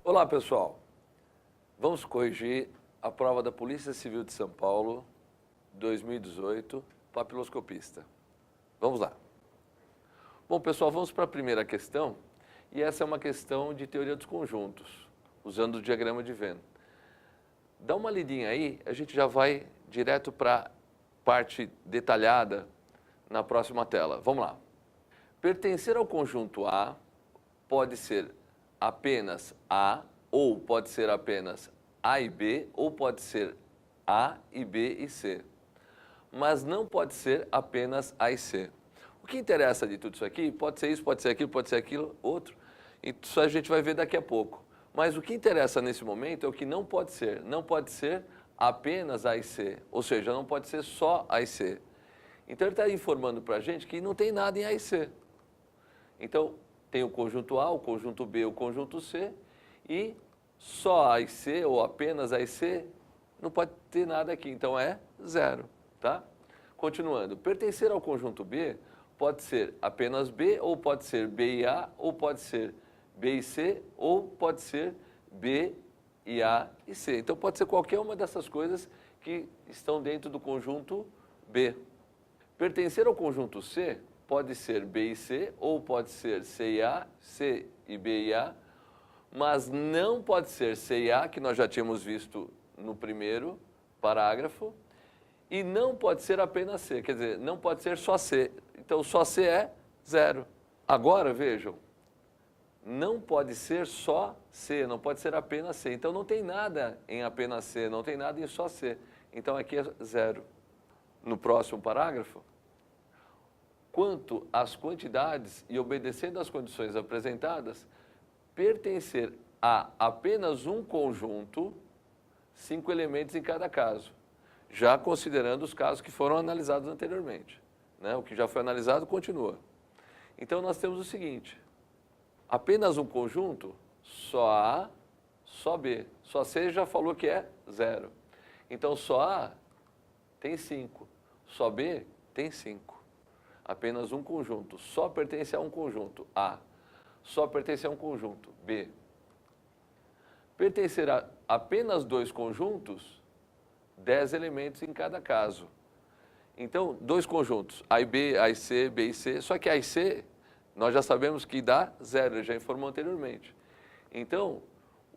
Olá, pessoal. Vamos corrigir a prova da Polícia Civil de São Paulo, 2018, papiloscopista. Vamos lá. Bom, pessoal, vamos para a primeira questão, e essa é uma questão de teoria dos conjuntos, usando o diagrama de Venn. Dá uma lidinha aí, a gente já vai direto para a parte detalhada na próxima tela. Vamos lá. Pertencer ao conjunto A pode ser apenas A, ou pode ser apenas A e B, ou pode ser A e B e C. Mas não pode ser apenas A e C. O que interessa de tudo isso aqui, pode ser isso, pode ser aquilo, outro. Isso a gente vai ver daqui a pouco. Mas o que interessa nesse momento é o que não pode ser. Não pode ser apenas A e C, ou seja, não pode ser só A e C. Então ele está informando para a gente que não tem nada em A e C. Então tem o conjunto A, o conjunto B, o conjunto C, e só A e C, ou apenas A e C, não pode ter nada aqui, então é zero, tá? Continuando, pertencer ao conjunto B pode ser apenas B, ou pode ser B e A, ou pode ser B e C, ou pode ser B e A e C. Então pode ser qualquer uma dessas coisas que estão dentro do conjunto B. Pertencer ao conjunto C pode ser B e C, ou pode ser C e A, C e B e A, mas não pode ser C e A, que nós já tínhamos visto no primeiro parágrafo, e não pode ser apenas C, quer dizer, não pode ser só C. Então, só C é zero. Agora, vejam, não pode ser só C, não pode ser apenas C. Então, não tem nada em apenas C, não tem nada em só C. Então, aqui é zero. No próximo parágrafo, quanto às quantidades e obedecendo às condições apresentadas, pertencer a apenas um conjunto, 5 elementos em cada caso, já considerando os casos que foram analisados anteriormente. Né? O que já foi analisado continua. Então nós temos o seguinte, apenas um conjunto, só A, só B. Só C já falou que é zero. Então só A tem 5, só B tem 5. Apenas um conjunto, só pertence a um conjunto, A. Só pertence a um conjunto, B. Pertencer a apenas 2 conjuntos, 10 elementos em cada caso. Então, 2 conjuntos, A e B, A e C, B e C, só que A e C, nós já sabemos que dá 0, ele já informou anteriormente. Então,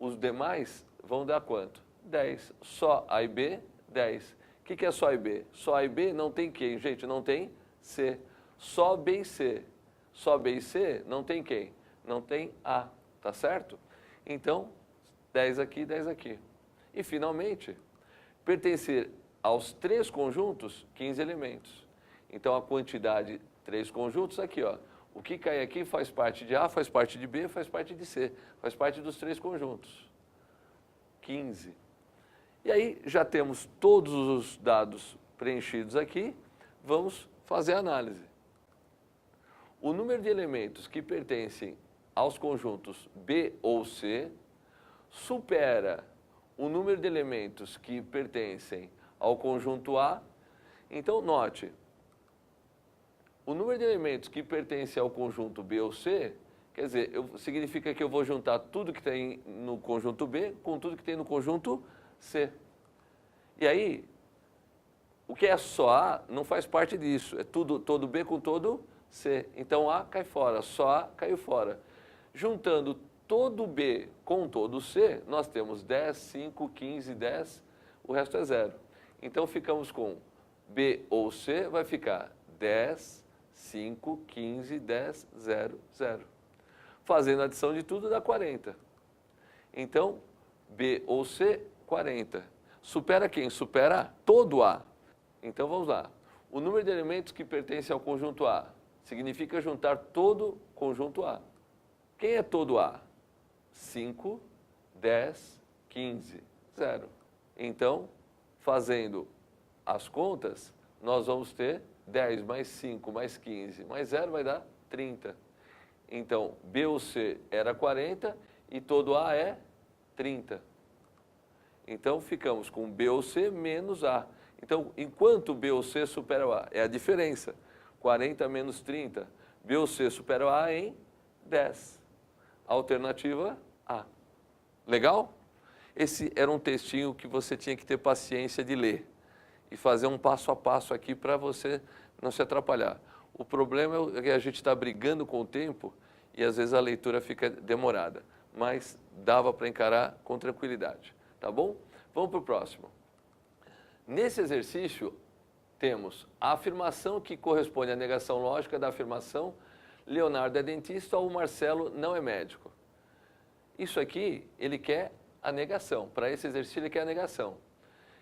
os demais vão dar quanto? 10. Só A e B, 10. O que é só A e B? Só A e B não tem quem, gente? Não tem C. Só B e C. Só B e C não tem quem? Não tem A, tá certo? Então, 10 aqui, 10 aqui. E, finalmente, pertencer aos 3 conjuntos, 15 elementos. Então, a quantidade 3 conjuntos, aqui, ó. O que cai aqui faz parte de A, faz parte de B, faz parte de C. Faz parte dos 3 conjuntos. 15. E aí, já temos todos os dados preenchidos aqui, vamos fazer a análise. O número de elementos que pertencem aos conjuntos B ou C supera o número de elementos que pertencem ao conjunto A. Então, note, o número de elementos que pertence ao conjunto B ou C, quer dizer, significa que eu vou juntar tudo que tem no conjunto B com tudo que tem no conjunto C. E aí, o que é só A não faz parte disso, é todo B com todo C. Então, A cai fora, só A caiu fora. Juntando todo B com todo C, nós temos 10, 5, 15, 10, o resto é zero. Então, ficamos com B ou C, vai ficar 10, 5, 15, 10, 0, 0. Fazendo a adição de tudo, dá 40. Então, B ou C, 40. Supera quem? Supera todo A. Então, vamos lá. O número de elementos que pertence ao conjunto A significa juntar todo conjunto A. Quem é todo A? 5, 10, 15, 0. Então, fazendo as contas, nós vamos ter 10 mais 5 mais 15 mais 0 vai dar 30. Então, B ou C era 40 e todo A é 30. Então, ficamos com B ou C menos A. Então, enquanto B ou C supera o A? É a diferença. 40 menos 30. B ou C supera o A em 10. Alternativa A. Legal? Esse era um textinho que você tinha que ter paciência de ler e fazer um passo a passo aqui para você não se atrapalhar. O problema é que a gente está brigando com o tempo e às vezes a leitura fica demorada, mas dava para encarar com tranquilidade, tá bom? Vamos para o próximo. Nesse exercício, temos a afirmação que corresponde à negação lógica da afirmação Leonardo é dentista ou Marcelo não é médico. Isso aqui, ele quer a negação. Para esse exercício, ele quer a negação.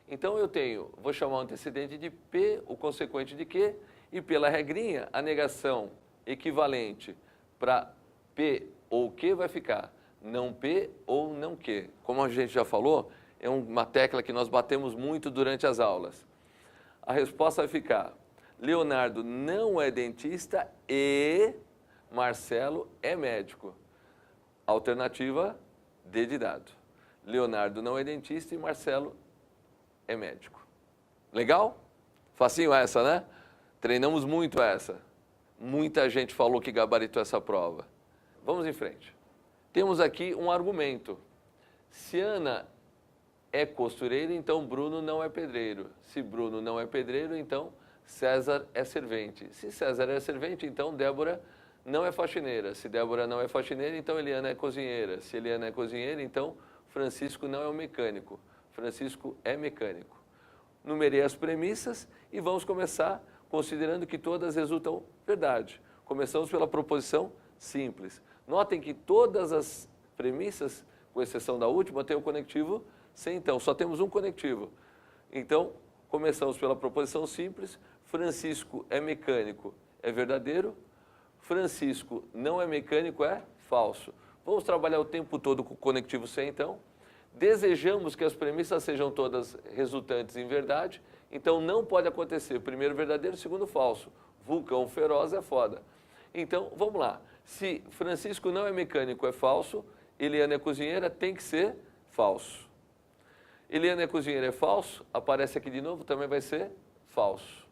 Então, eu tenho, vou chamar o antecedente de P, o consequente de Q, e pela regrinha, a negação equivalente para P ou Q vai ficar não P ou não Q. Como a gente já falou, é uma tecla que nós batemos muito durante as aulas. A resposta vai ficar, Leonardo não é dentista e Marcelo é médico. Alternativa D de dado. Leonardo não é dentista e Marcelo é médico. Legal? Facinho essa, né? Treinamos muito essa. Muita gente falou que gabaritou essa prova. Vamos em frente. Temos aqui um argumento. Se Ana é costureira, então Bruno não é pedreiro. Se Bruno não é pedreiro, então César é servente. Se César é servente, então Débora não é faxineira. Se Débora não é faxineira, então Eliana é cozinheira. Se Eliana é cozinheira, então Francisco não é um mecânico. Francisco é mecânico. Numerei as premissas e vamos começar considerando que todas resultam verdade. Começamos pela proposição simples. Notem que todas as premissas, com exceção da última, têm o conectivo sem então. Só temos um conectivo. Então, começamos pela proposição simples. Francisco é mecânico, é verdadeiro. Francisco não é mecânico, é falso. Vamos trabalhar o tempo todo com o conectivo sem então. Desejamos que as premissas sejam todas resultantes em verdade, então não pode acontecer primeiro verdadeiro, segundo falso. Vulcão feroz é foda. Então, vamos lá. Se Francisco não é mecânico, é falso. Eliana é cozinheira, tem que ser falso. Eliana é cozinheira, é falso. Aparece aqui de novo, também vai ser falso.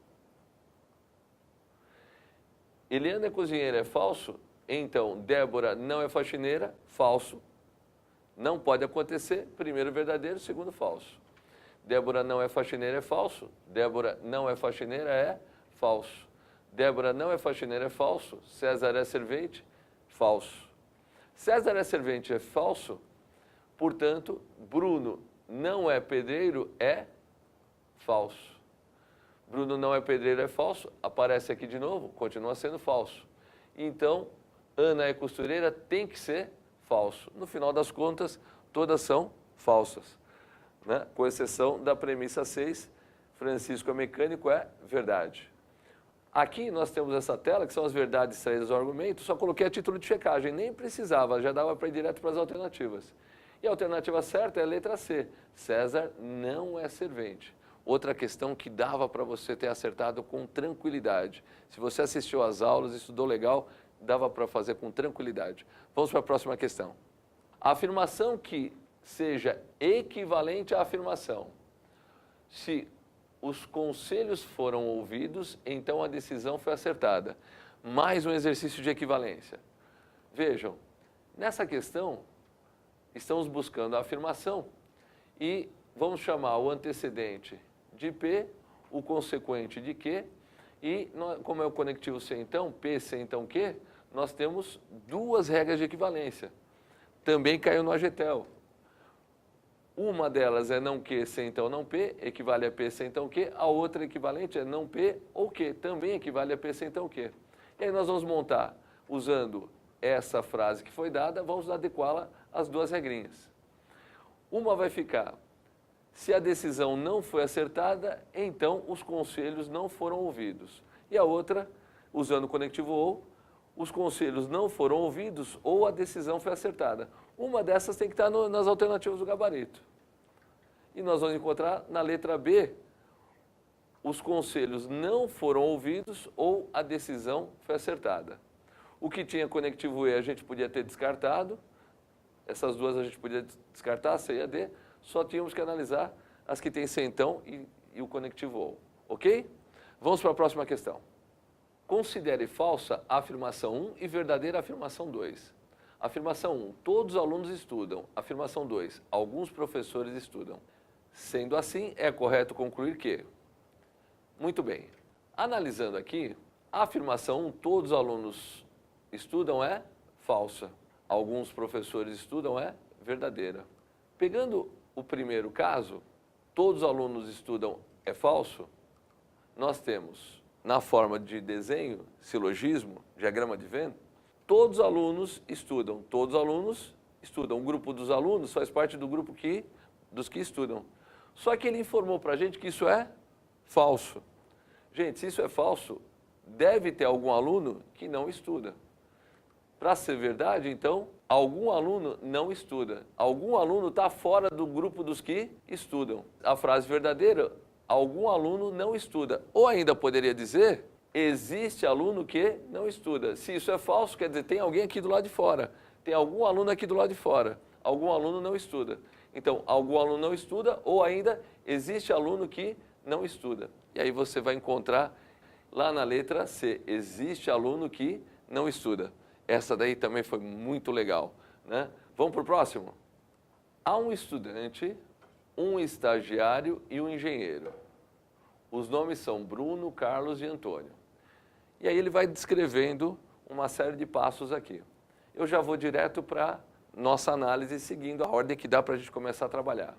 Eliana é cozinheira, é falso. Então, Débora não é faxineira, falso. Não pode acontecer, primeiro verdadeiro, segundo falso. Débora não é faxineira, é falso. Débora não é faxineira, é falso. Débora não é faxineira, é falso. César é servente, falso. César é servente, é falso. Portanto, Bruno não é pedreiro, é falso. Bruno não é pedreiro, é falso. Aparece aqui de novo, continua sendo falso. Então, Ana é costureira, tem que ser falso. No final das contas, todas são falsas, né? Com exceção da premissa 6, Francisco é mecânico, é verdade. Aqui nós temos essa tela, que são as verdades extraídas do argumento, só coloquei a título de checagem, nem precisava, já dava para ir direto para as alternativas. E a alternativa certa é a letra C, César não é servente. Outra questão que dava para você ter acertado com tranquilidade. Se você assistiu às aulas, estudou legal, dava para fazer com tranquilidade. Vamos para a próxima questão. A afirmação que seja equivalente à afirmação. Se os conselhos foram ouvidos, então a decisão foi acertada. Mais um exercício de equivalência. Vejam, nessa questão, estamos buscando a afirmação e vamos chamar o antecedente de P, o consequente de Q, e como é o conectivo C então, P, C então Q, nós temos duas regras de equivalência. Também caiu no AGTEL. Uma delas é não Q, C então não P, equivale a P, C então Q. A outra equivalente é não P ou Q, também equivale a P, C então Q. E aí nós vamos montar, usando essa frase que foi dada, vamos adequá-la às duas regrinhas. Uma vai ficar, se a decisão não foi acertada, então os conselhos não foram ouvidos. E a outra, usando o conectivo ou, os conselhos não foram ouvidos ou a decisão foi acertada. Uma dessas tem que estar nas alternativas do gabarito. E nós vamos encontrar na letra B, os conselhos não foram ouvidos ou a decisão foi acertada. O que tinha conectivo E a gente podia ter descartado, essas duas a gente podia descartar, C e a D, só tínhamos que analisar as que têm C então e o conectivo ou. Ok? Vamos para a próxima questão. Considere falsa a afirmação 1 e verdadeira a afirmação 2. Afirmação 1, todos os alunos estudam. Afirmação 2, alguns professores estudam. Sendo assim, é correto concluir que... Muito bem. Analisando aqui, a afirmação 1, todos os alunos estudam, é falsa. Alguns professores estudam, é verdadeira. Pegando o primeiro caso, todos os alunos estudam, é falso, nós temos, na forma de desenho, silogismo, diagrama de Venn, todos os alunos estudam. Todos os alunos estudam. O grupo dos alunos faz parte do grupo dos que estudam. Só que ele informou para a gente que isso é falso. Gente, se isso é falso, deve ter algum aluno que não estuda. Para ser verdade, então, algum aluno não estuda. Algum aluno está fora do grupo dos que estudam. A frase verdadeira, algum aluno não estuda. Ou ainda poderia dizer, existe aluno que não estuda. Se isso é falso, quer dizer, tem alguém aqui do lado de fora. Tem algum aluno aqui do lado de fora. Algum aluno não estuda. Então, algum aluno não estuda ou ainda existe aluno que não estuda. E aí você vai encontrar lá na letra C, existe aluno que não estuda. Essa daí também foi muito legal, né? Vamos para o próximo? Há um estudante, um estagiário e um engenheiro. Os nomes são Bruno, Carlos e Antônio. E aí ele vai descrevendo uma série de passos aqui. Eu já vou direto para nossa análise, seguindo a ordem que dá para a gente começar a trabalhar.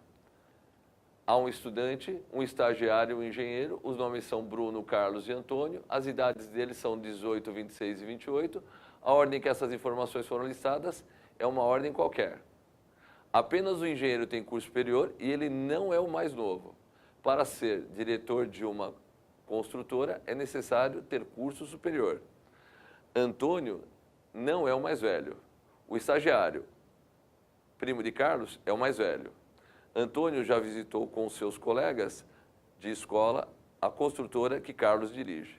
Há um estudante, um estagiário e um engenheiro. Os nomes são Bruno, Carlos e Antônio. As idades deles são 18, 26 e 28. A ordem que essas informações foram listadas é uma ordem qualquer. Apenas o engenheiro tem curso superior e ele não é o mais novo. Para ser diretor de uma construtora, é necessário ter curso superior. Antônio não é o mais velho. O estagiário, primo de Carlos, é o mais velho. Antônio já visitou com seus colegas de escola a construtora que Carlos dirige.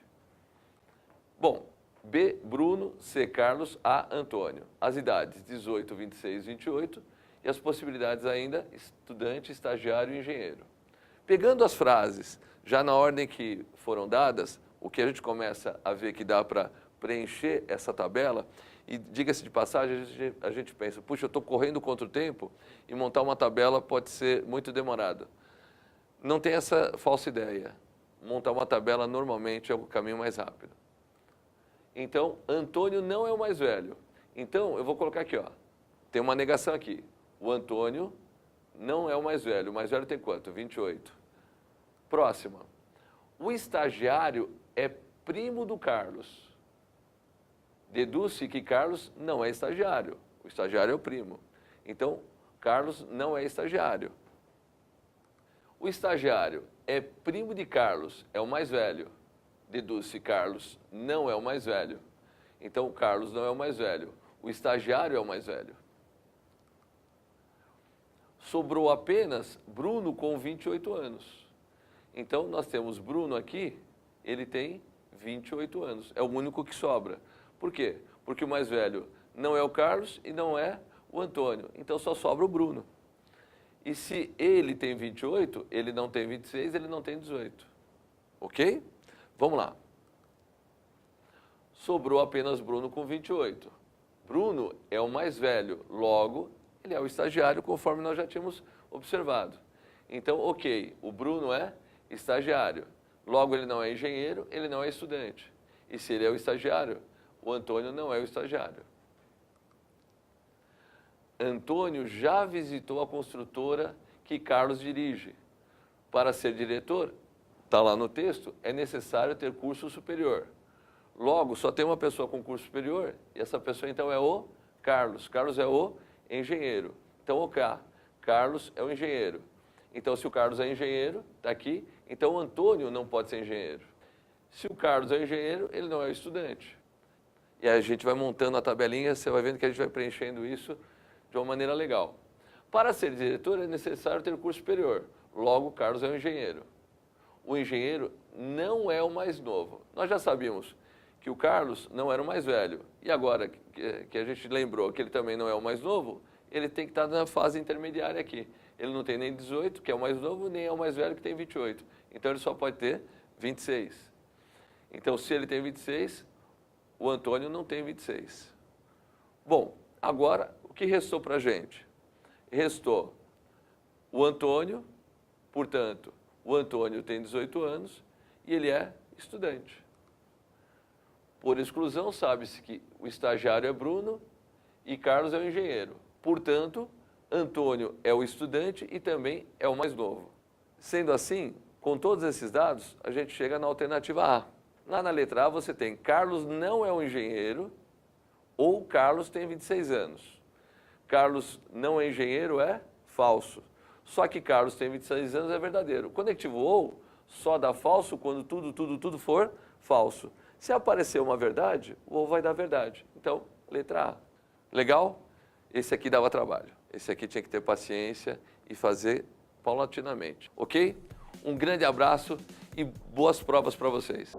Bom, B, Bruno, C, Carlos, A, Antônio. As idades 18, 26, 28 e as possibilidades ainda estudante, estagiário e engenheiro. Pegando as frases já na ordem que foram dadas, o que a gente começa a ver que dá para preencher essa tabela, e diga-se de passagem, a gente pensa, puxa, eu estou correndo contra o tempo e montar uma tabela pode ser muito demorado. Não tem essa falsa ideia. Montar uma tabela normalmente é o caminho mais rápido. Então, Antônio não é o mais velho. Então, eu vou colocar aqui, ó, tem uma negação aqui. O Antônio não é o mais velho. O mais velho tem quanto? 28. Próxima. O estagiário é primo do Carlos. Deduz-se que Carlos não é estagiário. O estagiário é o primo. Então, Carlos não é estagiário. O estagiário é primo de Carlos, é o mais velho. Deduz-se Carlos não é o mais velho. Então, Carlos não é o mais velho. O estagiário é o mais velho. Sobrou apenas Bruno com 28 anos. Então, nós temos Bruno aqui, ele tem 28 anos. É o único que sobra. Por quê? Porque o mais velho não é o Carlos e não é o Antônio. Então, só sobra o Bruno. E se ele tem 28, ele não tem 26, ele não tem 18. Ok? Vamos lá. Sobrou apenas Bruno com 28. Bruno é o mais velho, logo, ele é o estagiário, conforme nós já tínhamos observado. Então, ok, o Bruno é estagiário. Logo, ele não é engenheiro, ele não é estudante. E se ele é o estagiário, o Antônio não é o estagiário. Antônio já visitou a construtora que Carlos dirige. Para ser diretor, está lá no texto, é necessário ter curso superior. Logo, só tem uma pessoa com curso superior, e essa pessoa então é o Carlos. Carlos é o engenheiro. Então, o Carlos é o engenheiro. Então, se o Carlos é engenheiro, está aqui, então o Antônio não pode ser engenheiro. Se o Carlos é engenheiro, ele não é estudante. E aí a gente vai montando a tabelinha, você vai vendo que a gente vai preenchendo isso de uma maneira legal. Para ser diretor, é necessário ter curso superior. Logo, Carlos é um engenheiro. O engenheiro não é o mais novo. Nós já sabíamos que o Carlos não era o mais velho. E agora que a gente lembrou que ele também não é o mais novo, ele tem que estar na fase intermediária aqui. Ele não tem nem 18, que é o mais novo, nem é o mais velho, que tem 28. Então, ele só pode ter 26. Então, se ele tem 26, o Antônio não tem 26. Bom, agora, o que restou para a gente? Restou o Antônio, portanto, o Antônio tem 18 anos e ele é estudante. Por exclusão, sabe-se que o estagiário é Bruno e Carlos é o engenheiro. Portanto, Antônio é o estudante e também é o mais novo. Sendo assim, com todos esses dados, a gente chega na alternativa A. Lá na letra A você tem Carlos não é um engenheiro ou Carlos tem 26 anos. Carlos não é engenheiro é falso. Só que Carlos tem 26 anos é verdadeiro. Conectivo ou só dá falso quando tudo for falso. Se aparecer uma verdade, o ou vai dar verdade. Então, letra A. Legal? Esse aqui dava trabalho. Esse aqui tinha que ter paciência e fazer paulatinamente. Ok? Um grande abraço e boas provas para vocês.